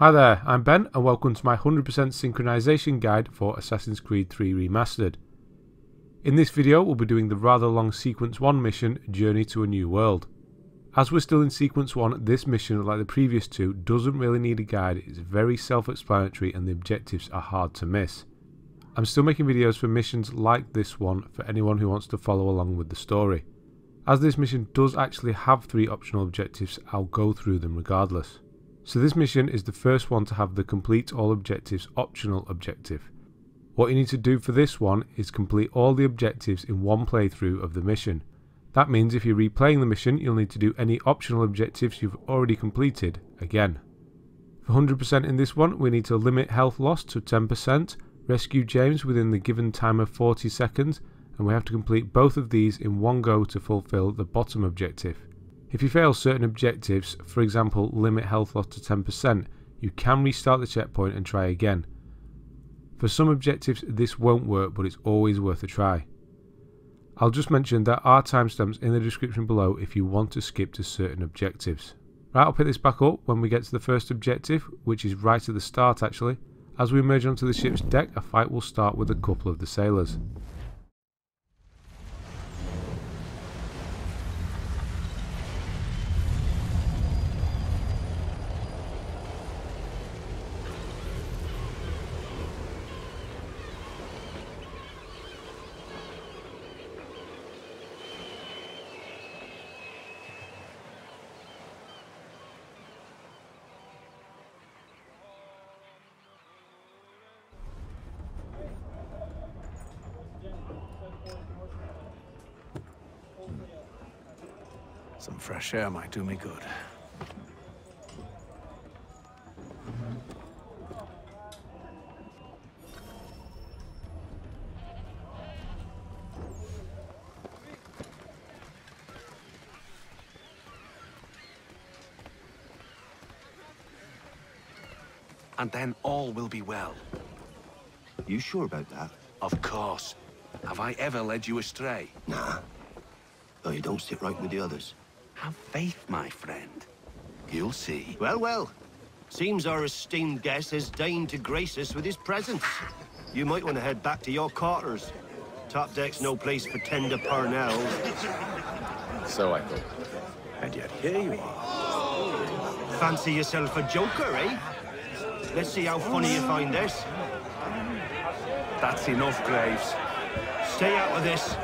Hi there, I'm Ben and welcome to my 100% synchronisation guide for Assassin's Creed 3 Remastered. In this video we'll be doing the rather long Sequence 1 mission, Journey to a New World. As we're still in Sequence 1, this mission, like the previous two, doesn't really need a guide. It's very self-explanatory and the objectives are hard to miss. I'm still making videos for missions like this one for anyone who wants to follow along with the story. As this mission does actually have 3 optional objectives, I'll go through them regardless. So this mission is the first one to have the complete all objectives optional objective. What you need to do for this one is complete all the objectives in one playthrough of the mission. That means if you're replaying the mission, you'll need to do any optional objectives you've already completed again. For 100% in this one, we need to limit health loss to 10%, rescue James within the given time of 40 seconds, and we have to complete both of these in one go to fulfill the bottom objective. If you fail certain objectives, for example limit health loss to 10%, you can restart the checkpoint and try again. For some objectives this won't work, but it's always worth a try. I'll just mention there are timestamps in the description below if you want to skip to certain objectives. Right, I'll pick this back up when we get to the first objective, which is right at the start actually. As we emerge onto the ship's deck, a fight will start with a couple of the sailors. Some fresh air might do me good. And then all will be well. You sure about that? Of course. Have I ever led you astray? Nah. Though you don't sit right with the others. Have faith, my friend. You'll see. Well, well. Seems our esteemed guest has deigned to grace us with his presence. You might want to head back to your quarters. Top deck's no place for tender parnells. So I thought. And yet here you are. Fancy yourself a joker, eh? Let's see how funny you find this. That's enough, Graves. Stay out of this.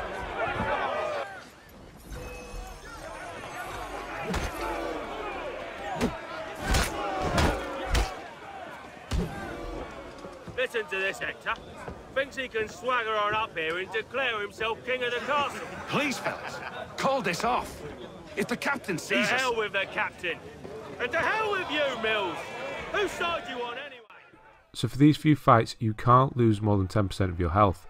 Listen to this, Hector. Thinks he can swagger on up here and declare himself king of the castle. Please, fellas, call this off. If the captain To sees us... hell with the captain. And to hell with you, Mills. Whose side you on, anyway? So for these few fights you can't lose more than 10% of your health.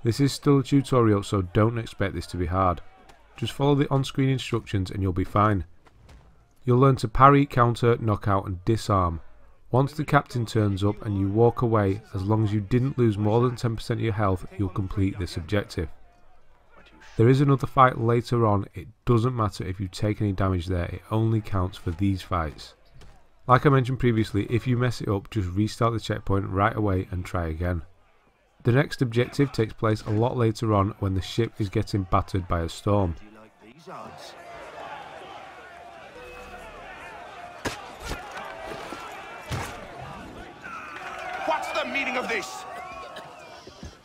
This is still a tutorial, so don't expect this to be hard. Just follow the on-screen instructions and you'll be fine. You'll learn to parry, counter, knock out and disarm. Once the captain turns up and you walk away, as long as you didn't lose more than 10% of your health, you'll complete this objective. There is another fight later on. It doesn't matter if you take any damage there, it only counts for these fights. Like I mentioned previously, if you mess it up, just restart the checkpoint right away and try again. The next objective takes place a lot later on when the ship is getting battered by a storm. Do you like these odds? What's the meaning of this?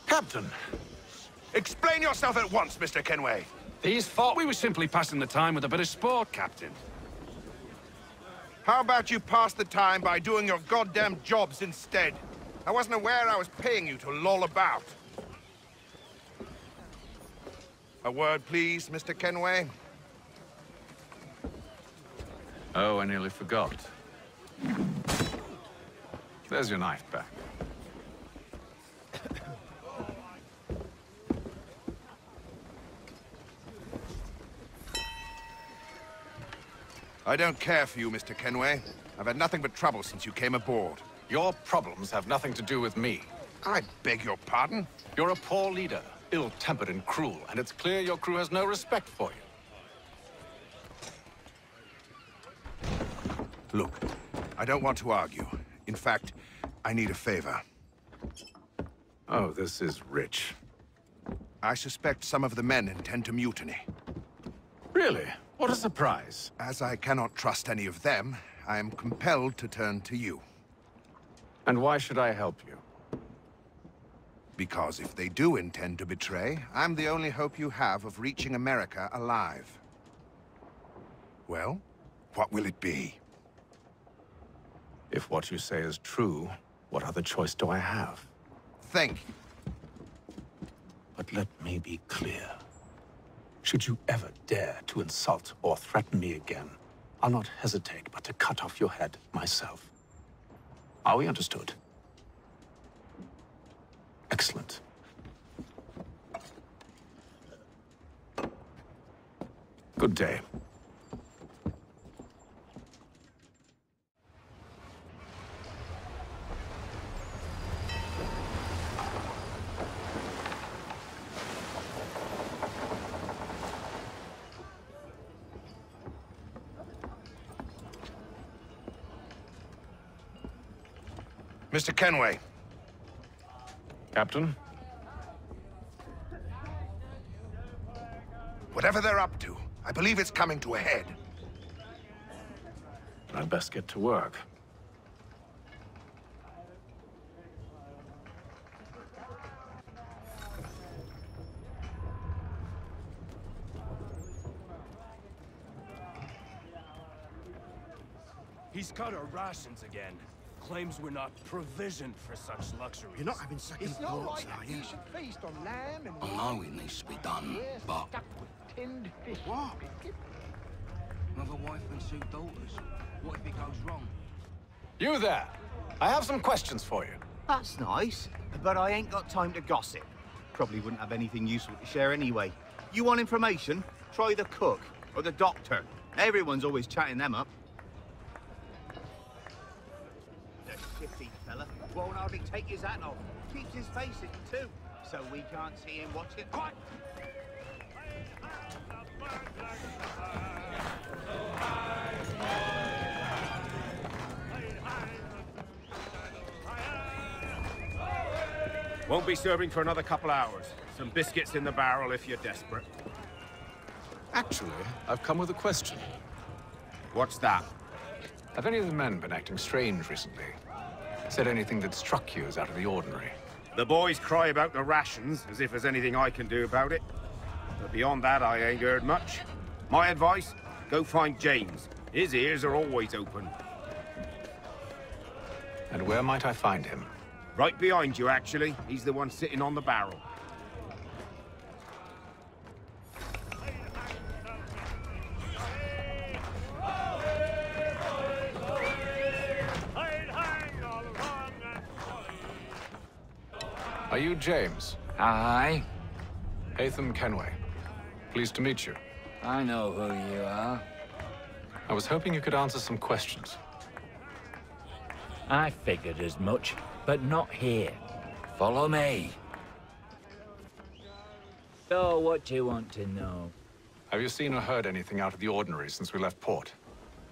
Captain, Explain yourself at once, Mr. Kenway. these thought we were simply passing the time with a bit of sport, Captain. How about you pass the time by doing your goddamn jobs instead? I wasn't aware I was paying you to loll about. A word, please, Mr. Kenway. Oh, I nearly forgot. There's your knife back. I don't care for you, Mr. Kenway. I've had nothing but trouble since you came aboard. Your problems have nothing to do with me. I beg your pardon? You're a poor leader, ill-tempered and cruel, and it's clear your crew has no respect for you. Look, I don't want to argue. In fact, I need a favor. Oh, this is rich. I suspect some of the men intend to mutiny. Really? What a surprise. As I cannot trust any of them, I am compelled to turn to you. And why should I help you? Because if they do intend to betray, I'm the only hope you have of reaching America alive. Well, what will it be? If what you say is true, what other choice do I have? Thank you. But let me be clear. Should you ever dare to insult or threaten me again, I'll not hesitate but to cut off your head myself. Are we understood? Excellent. Good day. Mr. Kenway. Captain? Whatever they're up to, I believe it's coming to a head. I'd best get to work. He's cut our rations again. Claims we're not provisioned for such luxuries. You're not having second It's not thoughts, like are a you? decent feast on lamb and I know it needs to be done, yes, but... stuffed with tinned fish. What? Another wife and two daughters. What if it goes wrong? You there! I have some questions for you. That's nice, but I ain't got time to gossip. Probably wouldn't have anything useful to share anyway. You want information? Try the cook or the doctor. Everyone's always chatting them up. The shifty fella won't hardly take his hat off. Keeps his face hidden too, so we can't see him watching. Quiet! Won't be serving for another couple hours. Some biscuits in the barrel if you're desperate. Actually, I've come with a question. What's that? Have any of the men been acting strange recently? Said anything that struck you as out of the ordinary? The boys cry about the rations, as if there's anything I can do about it. But beyond that, I ain't heard much. My advice, go find James. His ears are always open. And where might I find him? Right behind you, actually. He's the one sitting on the barrel. Are you James? Aye. Hatham Kenway. Pleased to meet you. I know who you are. I was hoping you could answer some questions. I figured as much, but not here. Follow me. So, what do you want to know? Have you seen or heard anything out of the ordinary since we left port?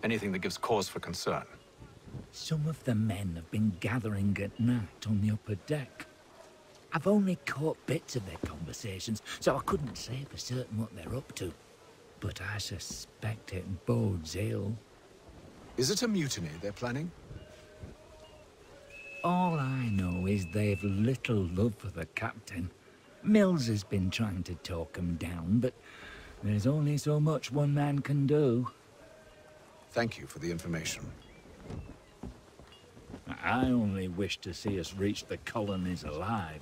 Anything that gives cause for concern? Some of the men have been gathering at night on the upper deck. I've only caught bits of their conversations, so I couldn't say for certain what they're up to. But I suspect it bodes ill. Is it a mutiny they're planning? All I know is they've little love for the captain. Mills has been trying to talk him down, but there's only so much one man can do. Thank you for the information. I only wish to see us reach the colonies alive.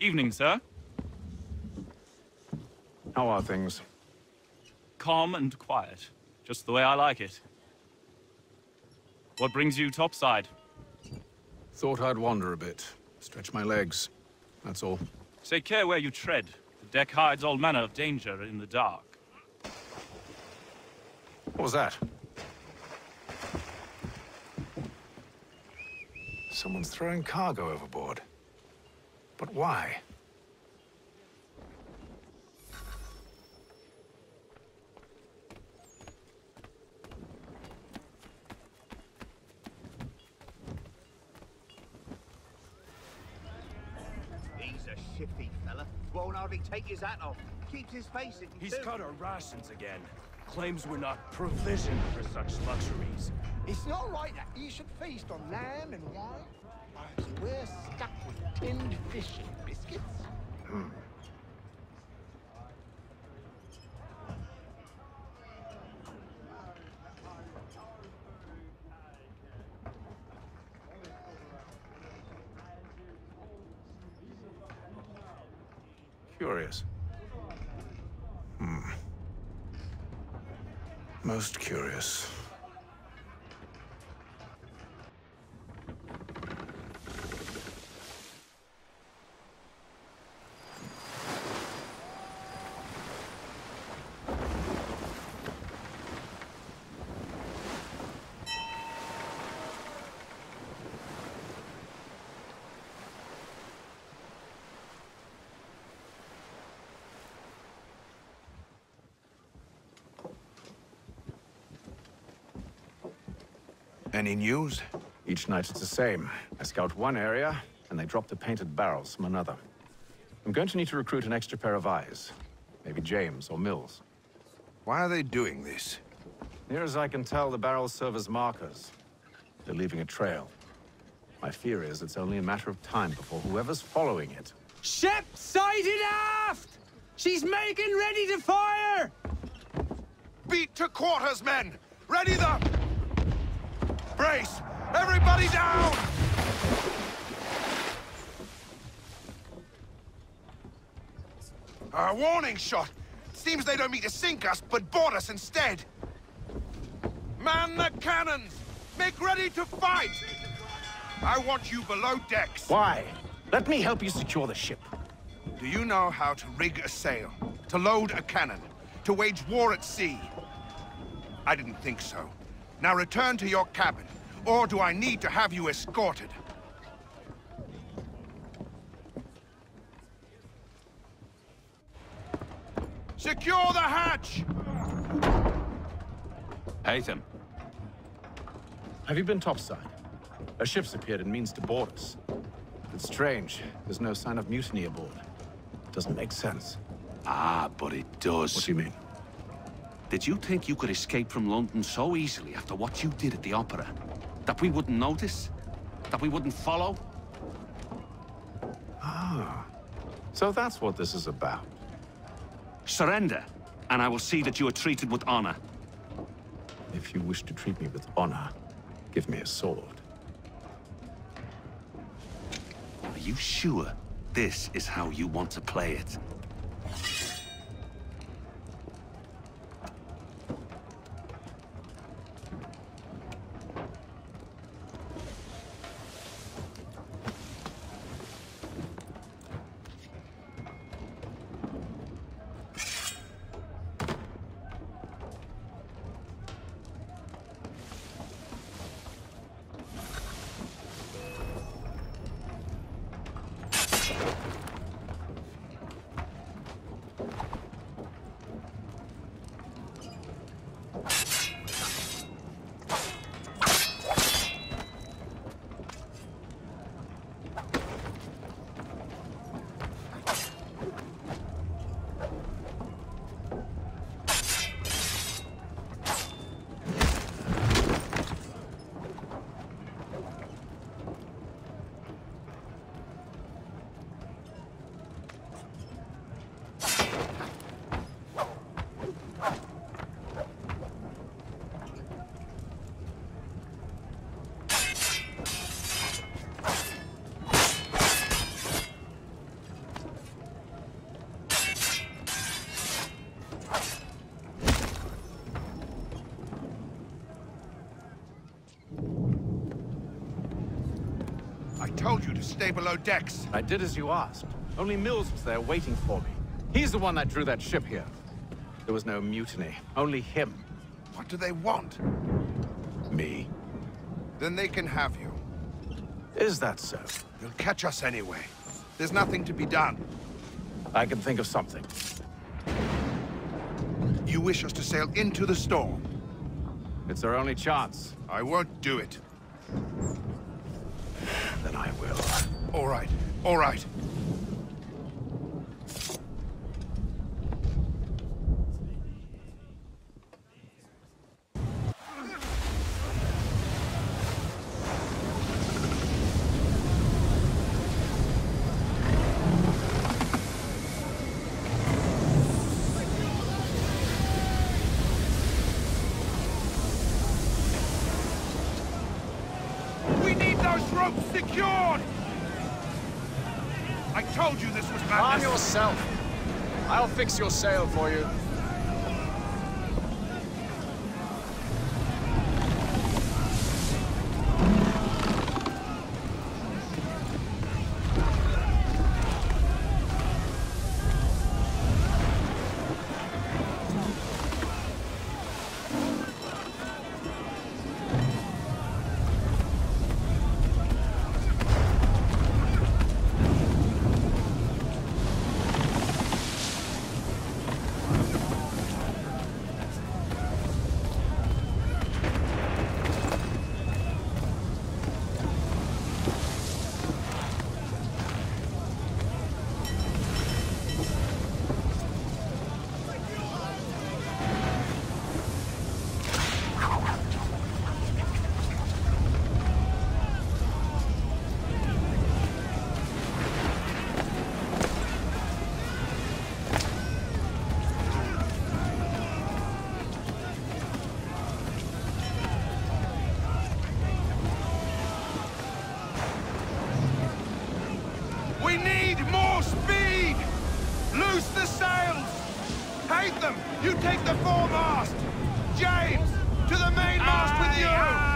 Evening, sir. How are things? Calm and quiet. Just the way I like it. What brings you topside? Thought I'd wander a bit. Stretch my legs. That's all. Take care where you tread. The deck hides all manner of danger in the dark. What was that? Someone's throwing cargo overboard. But why? He's a shifty fella. Won't hardly take his hat off. Keeps his face in. He's cut our rations again. Claims we're not provisioned for such luxuries. It's not right that you should feast on lamb and wine. So we're stuck with tinned fish and biscuits. Curious. Most curious. Any news? Each night it's the same. I scout one area, and they drop the painted barrels from another. I'm going to need to recruit an extra pair of eyes. Maybe James or Mills. Why are they doing this? Near as I can tell, the barrels serve as markers. They're leaving a trail. My fear is it's only a matter of time before whoever's following it... Ship sighted aft! She's making ready to fire! Beat to quarters, men! Ready the... Brace! Everybody down! A warning shot! Seems they don't mean to sink us, but board us instead! Man the cannons! Make ready to fight! I want you below decks! Why? Let me help you secure the ship. Do you know how to rig a sail? To load a cannon? To wage war at sea? I didn't think so. Now return to your cabin, or do I need to have you escorted? Secure the hatch! Haytham. Have you been topside? A ship's appeared and means to board us. It's strange. There's no sign of mutiny aboard. Doesn't make sense. Ah, but it does. What do you mean? Did you think you could escape from London so easily after what you did at the Opera? That we wouldn't notice? That we wouldn't follow? Ah. So that's what this is about. Surrender, and I will see that you are treated with honor. If you wish to treat me with honor, give me a sword. Are you sure this is how you want to play it? Told you to stay below decks. I did as you asked. Only Mills was there waiting for me. He's the one that drew that ship here. There was no mutiny, only him. What do they want? Me. Then they can have you. Is that so? They'll catch us anyway. There's nothing to be done. I can think of something. You wish us to sail into the storm? It's our only chance. I won't do it. Then I will. All right, all right. Ropes secured! I told you this was madness. Calm yourself. I'll fix your sail for you. We need more speed! Loose the sails! Hate them! You take the foremast! James, to the mainmast with you!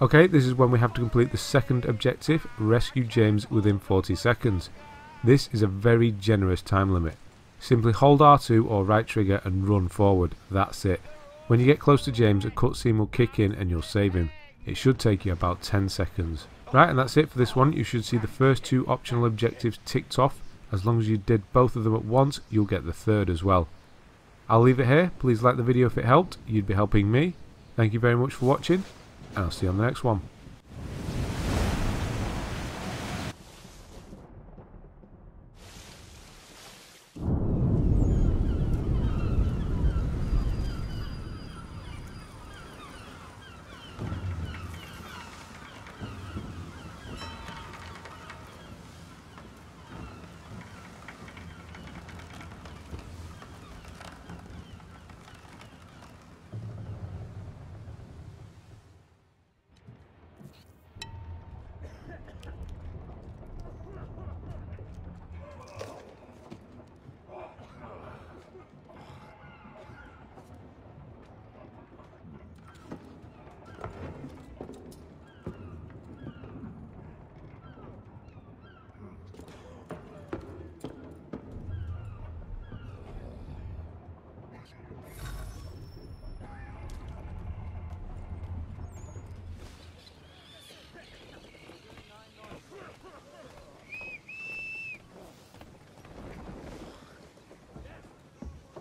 Okay, this is when we have to complete the second objective, rescue James within 40 seconds. This is a very generous time limit. Simply hold R2 or right trigger and run forward, that's it. When you get close to James, a cutscene will kick in and you'll save him. It should take you about 10 seconds. Right, and that's it for this one. You should see the first two optional objectives ticked off. As long as you did both of them at once, you'll get the third as well. I'll leave it here. Please like the video if it helped. You'd be helping me. Thank you very much for watching. I'll see you on the next one.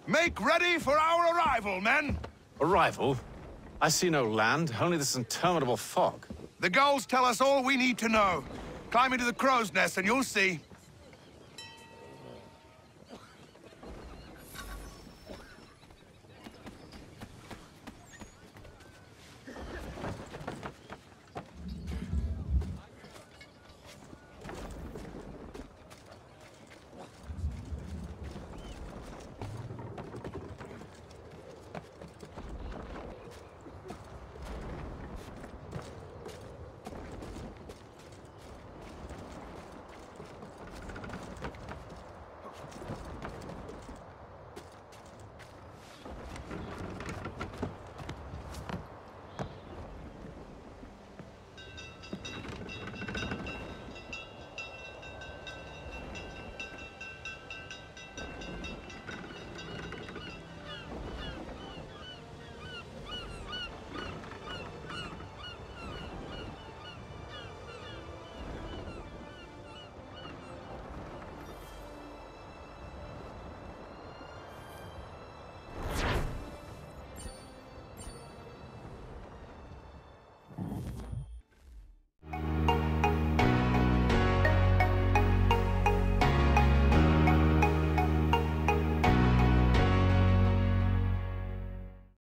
Make ready for our arrival, men! Arrival? I see no land, only this interminable fog. The gulls tell us all we need to know. Climb into the crow's nest and you'll see.